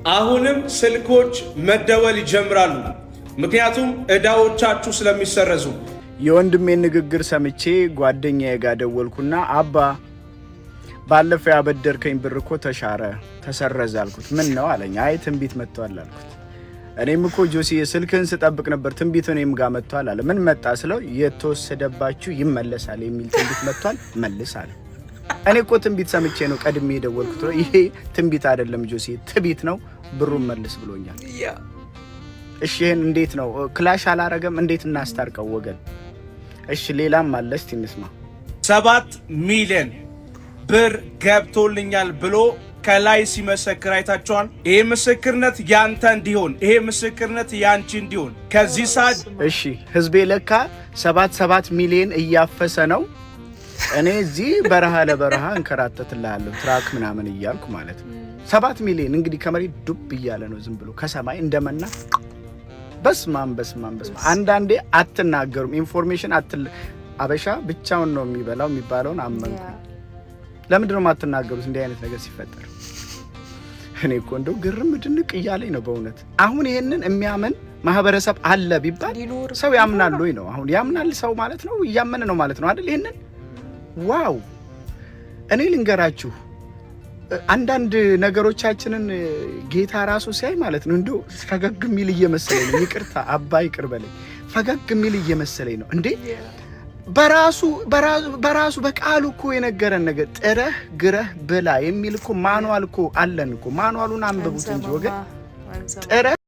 አሁንም ስልኮች መደወል ይጀምራሉ። ምክንያቱም እዳዎቻችሁ ስለሚሰረዙ። የወንድሜ ንግግር ሰምቼ ጓደኛዬ ጋር ደወልኩና አባ ባለፈው ያበደርከኝ ብር እኮ ተሰረዘ አልኩት። ምን ነው አለኝ። አይ ትንቢት መጥቷል አልኩት። እኔም እኮ ጆሲ ስልክህን ስጠብቅ ነበር ትንቢት እኔም ጋር መጥቷል አለ። ምን መጣ ስለው የተወሰደባችሁ ይመለሳል የሚል ትንቢት መጥቷል መልስ አለ። እኔ እኮ ትንቢት ሰምቼ ነው ቀድሜ የደወልኩት። ይሄ ትንቢት አይደለም ጆሲ ትቢት ነው፣ ብሩን መልስ ብሎኛል። እሺ ይሄን እንዴት ነው ክላሽ አላረገም? እንዴት እናስታርቀው ወገን? እሺ ሌላም አለ እስቲ እንስማ። 7 ሚሊዮን ብር ገብቶልኛል ብሎ ከላይ ሲመሰክር አይታችኋል። ይሄ ምስክርነት ያንተ እንዲሆን፣ ይሄ ምስክርነት ያንቺ እንዲሆን ከዚህ ሰዓት እሺ ህዝቤ ለካ 7 ሚሊዮን እያፈሰ ነው። እኔ እዚህ በረሃ ለበረሃ እንከራተትልሃለሁ ትራክ ምናምን እያልኩ ማለት ነው። 7 ሚሊዮን እንግዲህ ከመሬት ዱብ እያለ ነው ዝም ብሎ ከሰማይ እንደመና። በስማም አንዳንዴ አትናገሩም ኢንፎርሜሽን አበሻ ብቻውን ነው የሚበላው የሚባለውን አመንኩ። ለምንድን ነው የማትናገሩት እንዲህ አይነት ነገር ሲፈጠር? እኔ እኮ እንደው ግርም ድንቅ እያለኝ ነው በእውነት። አሁን ይሄንን የሚያምን ማህበረሰብ አለ ቢባል ሰው ያምናል ወይ ነው? አሁን ያምናል ሰው ማለት ነው እያመነ ነው ማለት ነው አይደል? ይሄንን ዋው! እኔ ልንገራችሁ አንዳንድ ነገሮቻችንን ጌታ ራሱ ሲያይ ማለት ነው እንደው ፈገግ የሚል እየመሰለኝ ነው። ይቅርታ አባ ይቅር በለኝ። ፈገግ የሚል እየመሰለኝ ነው እንዴ በራሱ በቃሉ እኮ የነገረን ነገር ጥረህ ግረህ ብላ የሚል እኮ ማኑዋል እኮ አለን እኮ። ማኑዋሉን አንብቡት እንጂ ወገን ጥረህ